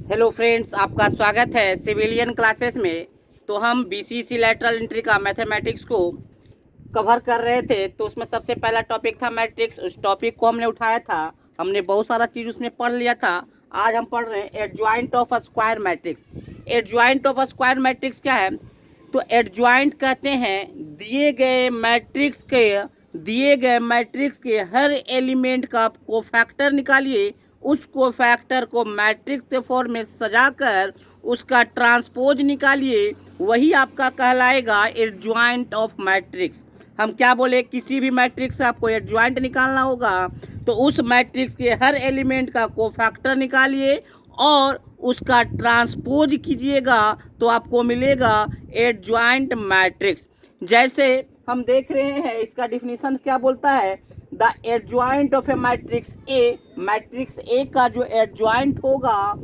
Hello friends, आपका स्वागत है सिविलियन क्लासेस में। तो हम बीसीसी लैटरल एंट्री का मैथमेटिक्स को कवर कर रहे थे। तो उसमें सबसे पहला टॉपिक था मैट्रिक्स। उस टॉपिक को हमने उठाया था, हमने बहुत सारा चीज़ उसमें पढ़ लिया था। आज हम पढ़ रहे हैं adjoint of a square matrix. Adjoint of a square matrix क्या है? तो एडजॉइंट कहते हैं दिए गए मैट्रिक्स के हर एलिमेंट का कोफैक्टर निकालिए, उस कोफैक्टर को मैट्रिक्स के फॉर्म में सजाकर उसका ट्रांसपोज निकालिए, वही आपका कहलाएगा एडजॉइंट ऑफ मैट्रिक्स। हम क्या बोले, किसी भी मैट्रिक्स से आपको एडजॉइंट निकालना होगा तो उस मैट्रिक्स के हर एलिमेंट का कोफैक्टर निकालिए और उसका ट्रांसपोज कीजिएगा तो आपको मिलेगा एडजॉइंट मैट्रिक्स। जैसे हम देख रहे हैं, इसका डिफिनीशन क्या बोलता है? The adjoint of a matrix A, matrix A का जो एडजॉइंट होगा,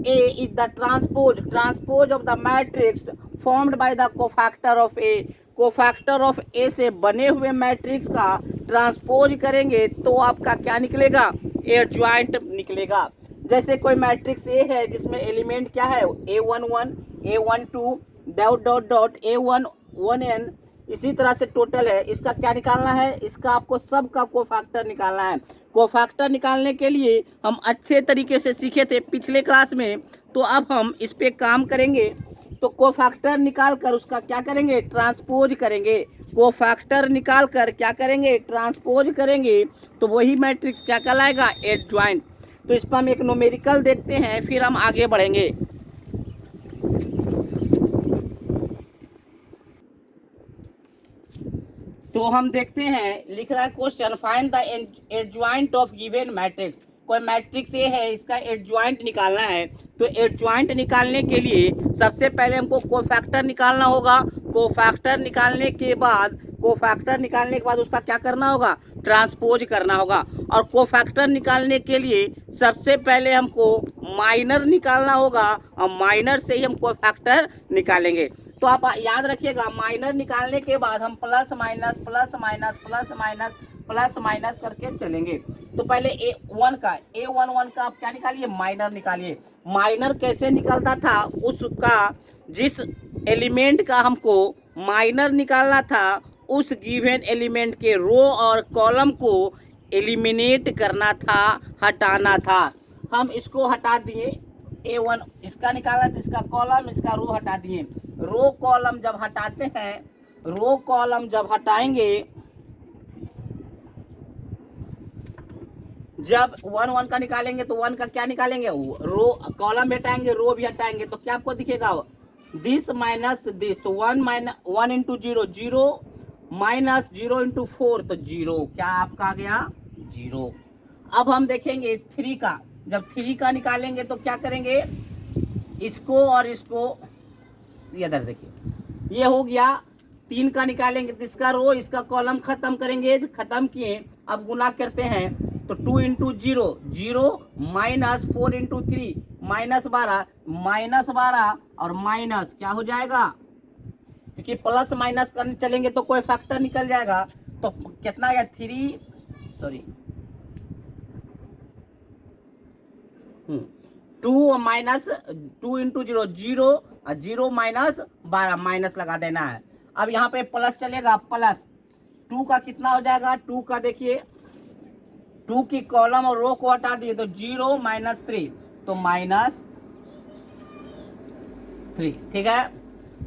A is the transpose of the matrix formed by the cofactor of A. Cofactor of A से बने हुए मैट्रिक्स का ट्रांसपोज करेंगे तो आपका क्या निकलेगा? एडजॉइंट निकलेगा। जैसे कोई मैट्रिक्स ए है जिसमें एलिमेंट क्या है? A11, A12 dot dot dot A1 1n, इसी तरह से टोटल है। इसका क्या निकालना है? इसका आपको सबका कोफैक्टर निकालना है। कोफैक्टर निकालने के लिए हम अच्छे तरीके से सीखे थे पिछले क्लास में, तो अब हम इस पे काम करेंगे। तो कोफैक्टर निकाल कर उसका क्या करेंगे? ट्रांसपोज करेंगे। कोफैक्टर निकाल कर क्या करेंगे? ट्रांसपोज करेंगे तो वही मैट्रिक्स क्या कहलाएगा? एडजॉइंट। तो इस पर हम एक न्यूमेरिकल देखते हैं, फिर हम आगे बढ़ेंगे। तो हम देखते हैं, लिख रहा है question, find the adjoint of given matrix. कोई मैट्रिक्स ये है, इसका एडजॉइंट निकालना है। तो एडजॉइंट निकालने के लिए सबसे पहले हमको कोफैक्टर निकालना होगा। कोफैक्टर निकालने के बाद उसका क्या करना होगा? ट्रांसपोज करना होगा। और कोफैक्टर निकालने के लिए सबसे पहले हमको माइनर निकालना होगा, और माइनर से ही हम कोफैक्टर निकालेंगे। तो आप याद रखिएगा, माइनर निकालने के बाद हम plus minus plus minus plus minus plus minus करके चलेंगे। तो पहले A1 का आप क्या निकालिए? माइनर निकालिए। माइनर कैसे निकलता था? उसका जिस एलिमेंट का हमको माइनर निकालना था, उस गिवन एलिमेंट के रो और कॉलम को एलिमिनेट करना था, हटाना था। हम इसको हटा दिए। A1 इसका निकाला तो इसका कॉलम, इसका रो हटा दिए। रो कॉलम जब हटाते हैं, रो कॉलम जब हटाएंगे, जब 1 का निकालेंगे तो 1 का क्या निकालेंगे? रो कॉलम भी हटाएंगे, रो भी हटाएंगे, तो क्या आपको दिखेगा? This minus this. तो 1 इंटू 0 0 माइनस 0 इंटू 4, तो 0 क्या आपका आ गया? 0। अब हम देखेंगे 3 का। जब 3 का निकालेंगे तो क्या करेंगे? इसको और इसको इधर देखिए, ये हो गया। 3 का निकालेंगे तो इसका रो इसका कॉलम खत्म करेंगे, खत्म किए। अब गुना करते हैं तो 2 इंटू 0 0 माइनस 4 इंटू 3 -12 और माइनस क्या हो जाएगा? क्योंकि प्लस माइनस करने चलेंगे तो कोई फैक्टर निकल जाएगा। तो कितना आया? 2 माइनस 2 इंटू 0 0 और 0 माइनस 12, माइनस लगा देना है। अब यहाँ पे प्लस चलेगा, प्लस 2 का कितना हो जाएगा? 2 का देखिए, 2 की कॉलम और रो को हटा दिए तो 0 माइनस 3, तो -3। ठीक है।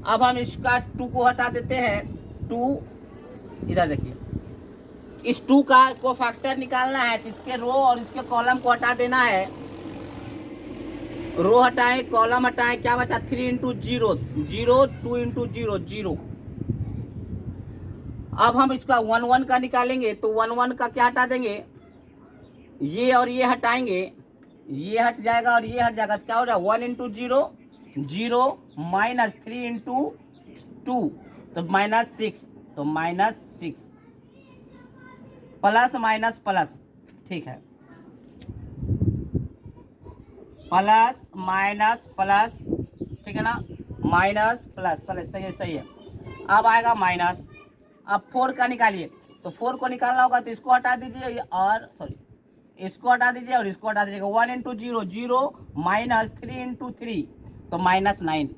अब हम इसका 2 को हटा देते हैं। 2 इधर देखिए, इस 2 का कोफैक्टर निकालना है तो इसके रो और इसके कॉलम को हटा देना है। रो हटाएं, कॉलम हटाएं, क्या बचा? 3 इंटू 0 0 2 इंटू 0 0। अब हम इसका 1 का निकालेंगे तो 1 का क्या हटा देंगे? ये और ये हटाएंगे, ये हट जाएगा और ये हट जाएगा, तो क्या हो जाएगा? 1 इंटू 0 0 माइनस 3 इंटू 2, तो -6, तो -6 प्लस माइनस प्लस। ठीक है, प्लस माइनस प्लस, ठीक है ना? माइनस प्लस, चले सही है। अब आएगा माइनस। अब 4 का निकालिए, तो 4 को निकालना होगा तो इसको हटा दीजिए, और इसको हटा दीजिए और इसको हटा दीजिएगा। 1 इंटू 0 0 माइनस 3 इंटू 3 तो -9।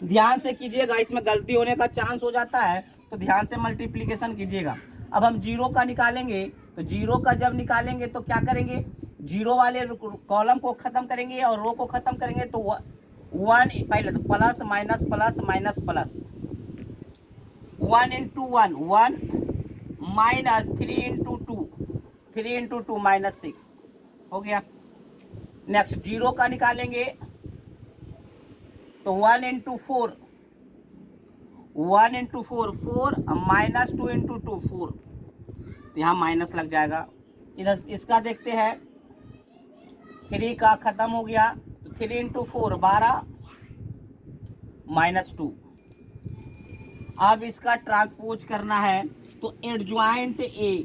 ध्यान से कीजिएगा, इसमें गलती होने का चांस हो जाता है, तो ध्यान से मल्टीप्लिकेशन कीजिएगा। अब हम 0 का निकालेंगे, तो 0 का जब निकालेंगे तो क्या करेंगे, 0 वाले कॉलम को ख़त्म करेंगे और रो को ख़त्म करेंगे। तो 1 पहले तो plus minus plus minus plus, 1 into 1 1 minus 3 into 2 3 into 2 -6 हो गया। नेक्स्ट 0 का निकालेंगे तो 1 इंटू 4 1 इंटू 4 4 माइनस 2 इंटू 2 4, तो यहाँ माइनस लग जाएगा। इधर इसका देखते हैं, 3 का ख़त्म हो गया, 3 इंटू 4 12 -2। अब इसका ट्रांसपोज करना है, तो एडजॉइंट ए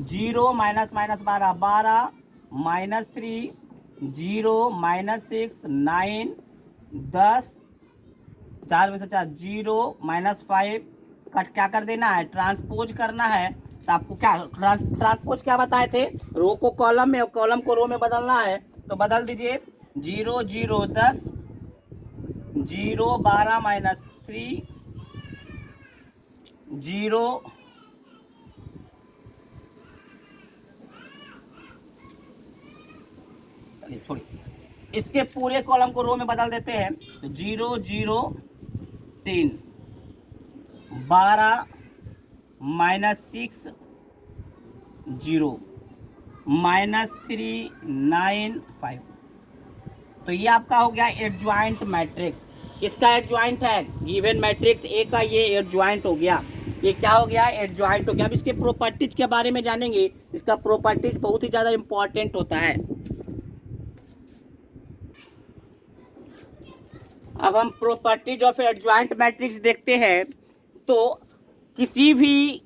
0 माइनस माइनस 12 12 -3 0 -6 9 10 4 में से 4 0 -5 कट क्या कर देना है, ट्रांसपोज करना है। तो आपको क्या ट्रांसपोज क्या बताए थे, रो को कॉलम में और कॉलम को रो में बदलना है, तो बदल दीजिए। 0 0 10 0 12 -3 0 छोड़िए, इसके पूरे कॉलम को रो में बदल देते हैं। तो 0 0 10 12 -6 0 -3 9 5। तो ये आपका हो गया एडजॉइंट मैट्रिक्स। किसका एडजॉइंट है, गिवन मैट्रिक्स ए का ये एडजॉइंट हो गया। ये क्या हो गया, एडजॉइंट हो गया। अब इसके प्रॉपर्टीज के बारे में जानेंगे। इसका प्रॉपर्टीज बहुत ही ज़्यादा इंपॉर्टेंट होता है। अब हम प्रॉपर्टीज ऑफ एडजॉइंट मैट्रिक्स देखते हैं। तो किसी भी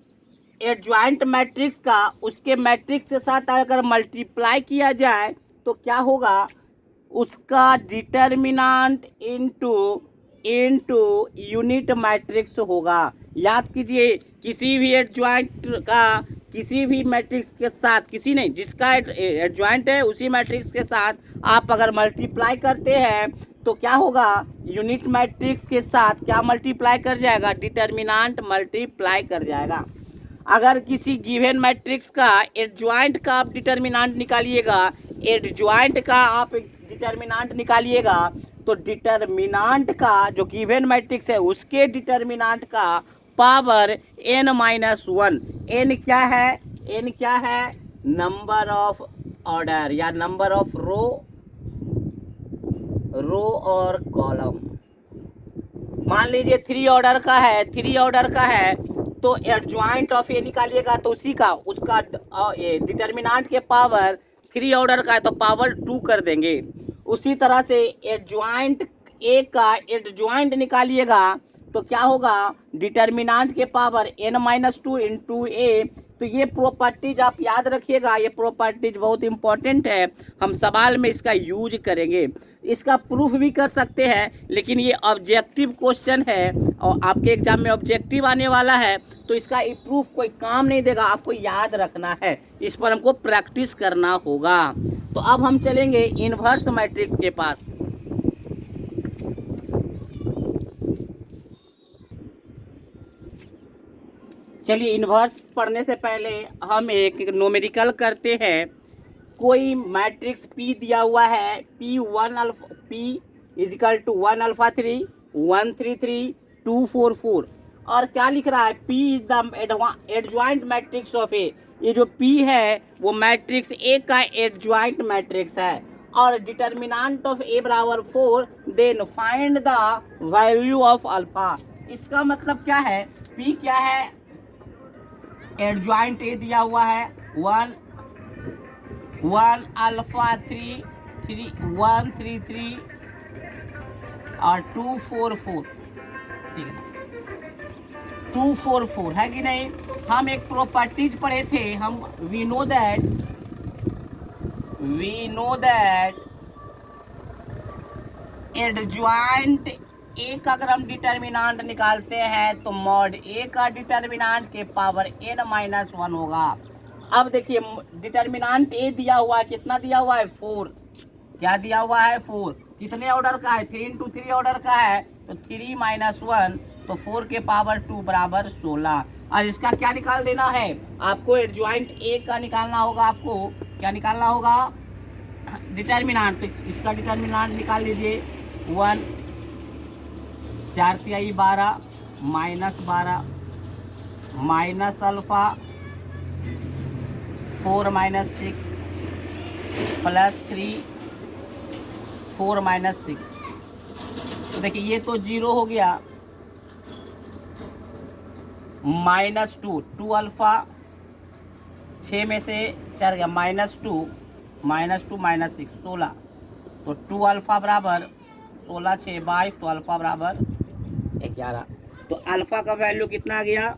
एडजॉइंट मैट्रिक्स का उसके मैट्रिक्स के साथ अगर मल्टीप्लाई किया जाए तो क्या होगा, उसका डिटर्मिनेंट इनटू यूनिट मैट्रिक्स होगा। याद कीजिए, किसी भी एडजॉइंट का किसी भी मैट्रिक्स के साथ, किसी नहीं जिसका एडजॉइंट है उसी मैट्रिक्स के साथ आप अगर मल्टीप्लाई करते हैं तो क्या होगा, यूनिट मैट्रिक्स के साथ क्या मल्टीप्लाई कर जाएगा, डिटर्मिनेंट मल्टीप्लाई कर जाएगा। अगर किसी गिवन मैट्रिक्स का एडजॉइंट का आप डिटर्मिनेंट निकालिएगा, एडजॉइंट का आप डिटर्मिनेंट निकालिएगा, तो डिटर्मिनेंट का जो गिवन मैट्रिक्स है उसके डिटर्मिनेंट का पावर n-1। n क्या है, n क्या है, नंबर ऑफ ऑर्डर या नंबर ऑफ रो और कॉलम। मान लीजिए 3 ऑर्डर का है, 3 ऑर्डर का है, तो एडजॉइंट ऑफ ए निकालिएगा तो उसी का उसका डिटर्मिनेंट के पावर 3 ऑर्डर का है तो पावर 2 कर देंगे। उसी तरह से एडजॉइंट ए का एडजॉइंट निकालिएगा तो क्या होगा, डिटर्मिनेंट के पावर n-2 इंटू ए। तो ये प्रॉपर्टीज आप याद रखिएगा, ये प्रॉपर्टीज बहुत इंपॉर्टेंट है, हम सवाल में इसका यूज करेंगे। इसका प्रूफ भी कर सकते हैं, लेकिन ये ऑब्जेक्टिव क्वेश्चन है और आपके एग्जाम में ऑब्जेक्टिव आने वाला है, तो इसका प्रूफ कोई काम नहीं देगा, आपको याद रखना है, इस पर हमको प्रैक्टिस करना होगा। तो अब हम चलेंगे इन्वर्स मैट्रिक्स के पास। चलिए, इन्वर्स पढ़ने से पहले हम एक न्यूमेरिकल करते हैं। कोई मैट्रिक्स P दिया हुआ है, P इजिकल टू 1 अल्फा 3 1 3 3 2 4 4, और क्या लिख रहा है, P is the adjoint matrix of A. ये जो P है वो मैट्रिक्स A का एडजॉइंट मैट्रिक्स है, और डिटर्मिनेंट ऑफ A बराबर 4, then find the value of alpha. इसका मतलब क्या है, P क्या है, एडजॉइंट ए दिया हुआ है 1 अल्फा 3 1 3 3 और 2 4 4, ठीक है ना, 2 4 4 है कि नहीं। हम एक प्रॉपर्टीज पढ़े थे, हम we know that adjoint A का अगर हम डिटर्मिनांट निकालते हैं तो मॉड ए का डिटर्मिनांट के पावर n माइनस 1 होगा। अब देखिए डिटर्मिनांट ए दिया हुआ है, कितना दिया हुआ है 4, क्या दिया हुआ है 4, कितने ऑर्डर का है 3 × 3 ऑर्डर का है, तो 3 माइनस 1 तो 4 के पावर 2 बराबर 16। और इसका क्या निकाल देना है आपको, एडजॉइंट ए का निकालना होगा, आपको क्या निकालना होगा डिटर्मिनांट। तो इसका डिटर्मिनांट निकाल लीजिए 1 4 तिहाई 12 minus 12 minus alpha 4 minus 6 plus 3 4 minus 6। तो देखिए ये तो 0 हो गया, माइनस 2 2 अल्फा 6 में से 4 गया माइनस 2 माइनस 6 16। तो 2 अल्फा बराबर 16 6 22, तो अल्फा बराबर 11। तो अल्फा का वैल्यू कितना आ गया,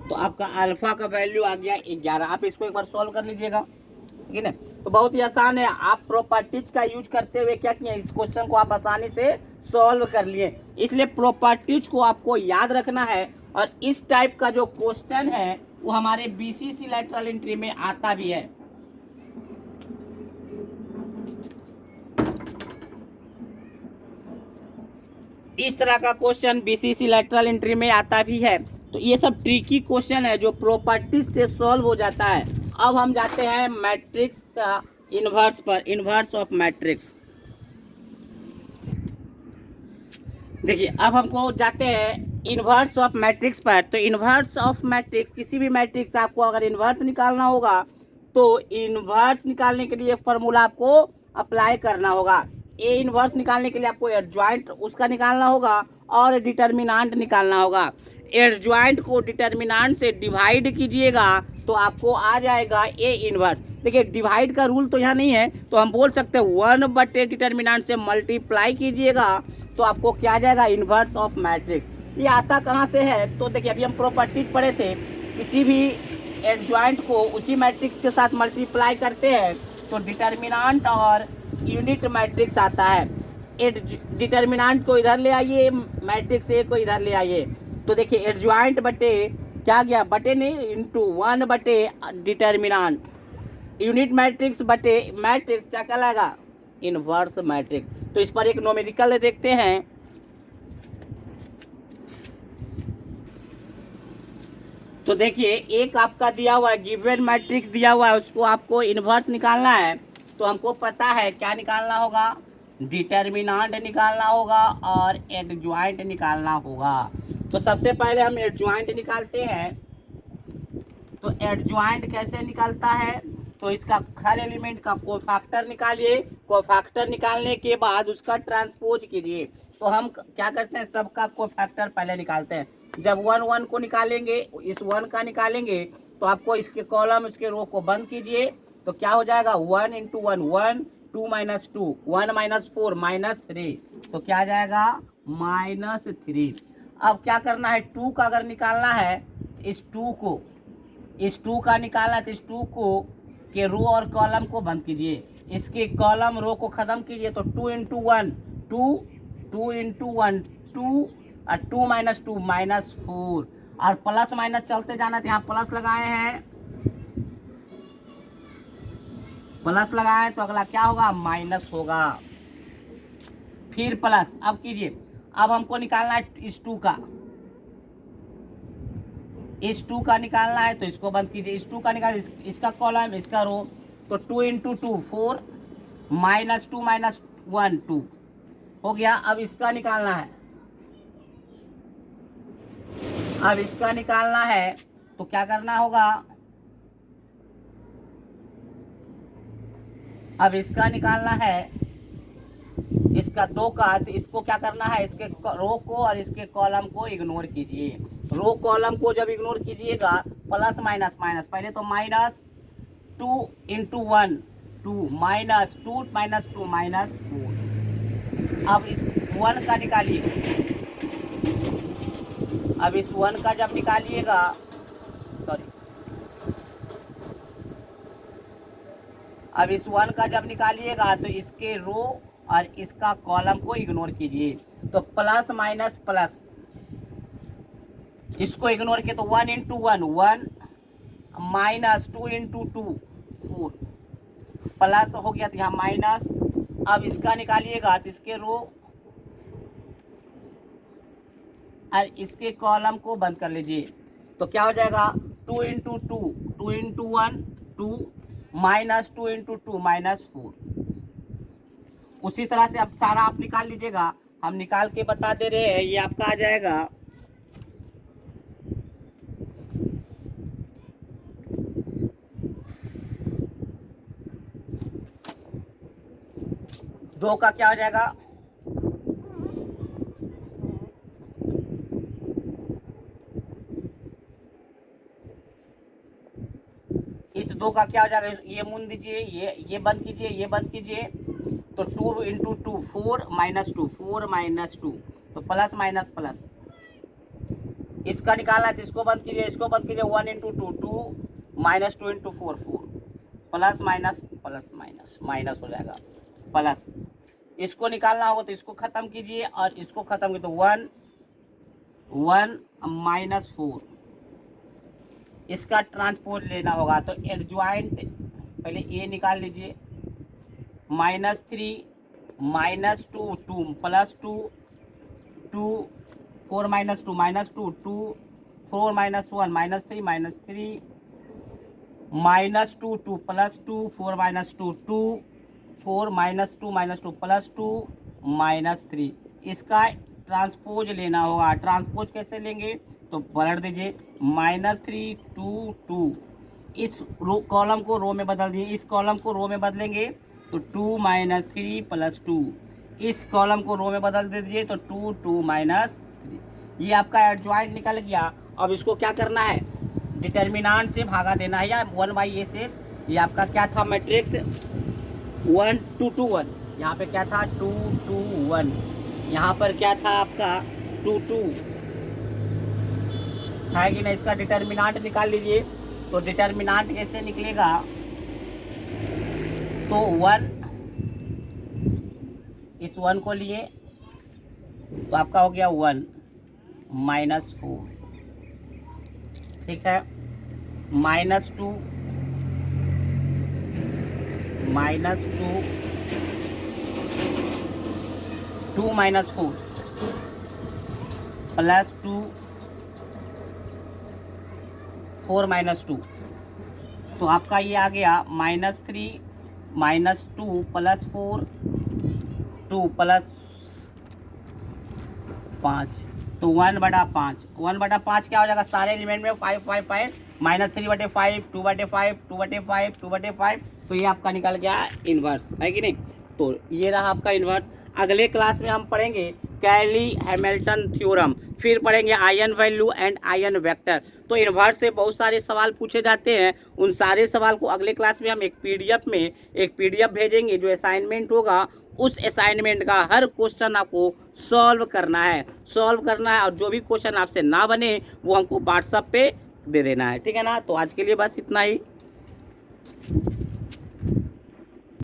तो आपका अल्फा का वैल्यू आ गया 11। आप इसको एक बार सॉल्व कर लीजिएगा, ठीक है ना। तो बहुत ही आसान है, आप प्रॉपर्टीज का यूज करते हुए क्या किए, इस क्वेश्चन को आप आसानी से सॉल्व कर लिए। इसलिए प्रॉपर्टीज को आपको याद रखना है, और इस टाइप का जो क्वेश्चन है वो हमारे बीसीसी लैटरल एंट्री में आता भी है। इस तरह का क्वेश्चन बीसीसी लैटरल एंट्री में आता भी है। तो ये सब ट्रिकी क्वेश्चन है जो प्रॉपर्टीज से सॉल्व हो जाता है। अब हम जाते हैं मैट्रिक्स का इन्वर्स पर, इन्वर्स ऑफ मैट्रिक्स। देखिए अब हमको जाते हैं इन्वर्स ऑफ मैट्रिक्स पर। तो इन्वर्स ऑफ मैट्रिक्स, किसी भी मैट्रिक्स आपको अगर इन्वर्स निकालना होगा तो इन्वर्स निकालने के लिए फॉर्मूला आपको अप्लाई करना होगा। ए इन्वर्स निकालने के लिए आपको एडजॉइंट उसका निकालना होगा और डिटर्मिनांट निकालना होगा। एडजॉइंट को डिटर्मिनांट से डिवाइड कीजिएगा तो आपको आ जाएगा ए इन्वर्स। देखिए डिवाइड का रूल तो यहाँ नहीं है, तो हम बोल सकते हैं 1/a डिटर्मिनांट से मल्टीप्लाई कीजिएगा तो आपको क्या आ जाएगा इन्वर्स ऑफ मैट्रिक्स। ये आता कहाँ से है, तो देखिए अभी हम प्रॉपर्टीज पढ़े थे, किसी भी एडजॉइंट को उसी मैट्रिक्स के साथ मल्टीप्लाई करते हैं तो डिटर्मिनांट और यूनिट मैट्रिक्स आता है। डिटर्मिनांट को इधर ले आइए, मैट्रिक्स ए को इधर ले आइए। तो देखिए एडजॉइंट बटे क्या गया, बटे नहीं into 1/a determinant, unit matrix बटे मैट्रिक्स क्या कहलाएगा इन्वर्स मैट्रिक्स। तो इस पर एक न्यूमेरिकल देखते हैं। तो देखिए एक आपका दिया हुआ है गिवन मैट्रिक्स दिया हुआ है, उसको आपको इन्वर्स निकालना है। तो हमको पता है क्या निकालना होगा, डिटर्मिनांट निकालना होगा और एडजॉइंट निकालना होगा। तो सबसे पहले हम एडजॉइंट निकालते हैं। तो एडजॉइंट कैसे निकलता है, तो इसका हर एलिमेंट का कोफैक्टर निकालिए, कोफैक्टर निकालने के बाद उसका ट्रांसपोज कीजिए। तो हम क्या करते हैं, सबका कोफैक्टर पहले निकालते हैं। जब 1 1 को निकालेंगे, इस 1 का निकालेंगे तो आपको इसके कॉलम इसके रो को बंद कीजिए, तो क्या हो जाएगा 1 × 1 1 2 - 2 1 - 4 -3, तो क्या आ जाएगा -3। अब क्या करना है, 2 का अगर निकालना है, इस 2 का निकालना है तो इस 2 को के रो और कॉलम को बंद कीजिए, इसके कॉलम रो को ख़त्म कीजिए। तो 2 × 1 2 2 × 1 2 और 2 - 2 -4, और प्लस माइनस चलते जाना, तो यहाँ प्लस लगाए हैं, प्लस लगाए तो अगला क्या होगा माइनस होगा, फिर प्लस। अब कीजिए, अब हमको निकालना है इस 2 का, इस 2 का निकालना है तो इसको बंद कीजिए, इस 2 का निकाल, इसका कॉलम इसका रो, तो 2 × 2 4 -2 - 1 2 हो गया। अब इसका निकालना है, अब इसका निकालना है तो क्या करना होगा, अब इसका निकालना है, इसका 2 का, तो इसको क्या करना है, इसके रो को और इसके कॉलम को इग्नोर कीजिए। रो कॉलम को जब इग्नोर कीजिएगा, प्लस माइनस माइनस, पहले तो -2 × 1 2 -2 - 2 -4। अब इस 1 का निकालिए, अब इस 1 का जब निकालिएगा, सॉरी, अब इस 1 का जब निकालिएगा तो इसके रो और इसका कॉलम को इग्नोर कीजिए। तो प्लस माइनस प्लस, इसको इग्नोर किया तो 1 इंटू 1 1 माइनस 2 इंटू 2 4 प्लस हो गया, तो यहाँ माइनस। अब इसका निकालिएगा तो इसके रो और इसके कॉलम को बंद कर लीजिए, तो क्या हो जाएगा 2 into 2 2 into 1 2 minus 2 into 2 minus 4। उसी तरह से अब सारा आप निकाल लीजिएगा, हम निकाल के बता दे रहे हैं। ये आपका आ जाएगा 2 का क्या हो जाएगा, इस 2 का क्या हो जाएगा, ये मुन दीजिए, ये बंद कीजिए, ये बंद कीजिए, तो 2 इंटू 2 4 माइनस 2 4 माइनस 2, तो प्लस माइनस प्लस। इसका निकालना है तो इसको बंद कीजिए, इसको बंद कीजिए, 1 into 2 2 minus 2 into 4 4 plus minus plus minus minus हो जाएगा प्लस। इसको निकालना होगा तो इसको ख़त्म कीजिए और इसको ख़त्म कीजिए, तो 1 1 माइनस 4। इसका ट्रांसपोज लेना होगा तो एडजॉइंट पहले ए निकाल लीजिए, minus 3 minus 2 2 plus 2 2 4 minus 2 minus 2 2 4 minus 1 minus 3 minus 3 minus 2 2 plus 2 4 minus 2 2 4 minus 2 minus 2 plus 2 minus 3। इसका ट्रांसपोज लेना होगा। ट्रांसपोज कैसे लेंगे, तो पलट दीजिए, माइनस 3 2 2, इस रो कॉलम को रो में बदल दिए, इस कॉलम को रो में बदलेंगे तो 2 माइनस 3 प्लस 2, इस कॉलम को रो में बदल दीजिए तो 2 2 माइनस 3। ये आपका एडजॉइंट निकल गया। अब इसको क्या करना है, डिटर्मिनांट से भागा देना है या 1/a से। ये आपका क्या था मैट्रिक्स 1 2 2 1, यहाँ पे क्या था 2 2 1, यहाँ पर क्या था आपका 2 2 है कि नहीं। इसका डिटर्मिनांट निकाल लीजिए, तो डिटर्मिनांट कैसे निकलेगा, तो 1 इस 1 को लिए तो आपका हो गया 1 माइनस 4, ठीक है, minus 2 minus 2 minus 4 plus 2 4 minus 2, तो आपका ये आ गया माइनस 3 माइनस 2 प्लस 4 2 प्लस 5, तो 1/5 1/5 क्या हो जाएगा, सारे एलिमेंट में 5 5 5 माइनस 3/5 2/5 2/5 2/5, तो ये आपका निकल गया इन्वर्स, है कि नहीं। तो ये रहा आपका इन्वर्स। अगले क्लास में हम पढ़ेंगे कैली हैमिल्टन थ्योरम, फिर पढ़ेंगे ion value and ion vector. तो इन्वर्स से बहुत सारे सवाल पूछे जाते हैं, उन सारे सवाल को अगले क्लास में हम एक पीडीएफ भेजेंगे, जो असाइनमेंट होगा उस असाइनमेंट का हर क्वेश्चन आपको सॉल्व करना है और जो भी क्वेश्चन आपसे ना बने वो हमको व्हाट्सएप पे दे देना है, ठीक है ना। तो आज के लिए बस इतना ही।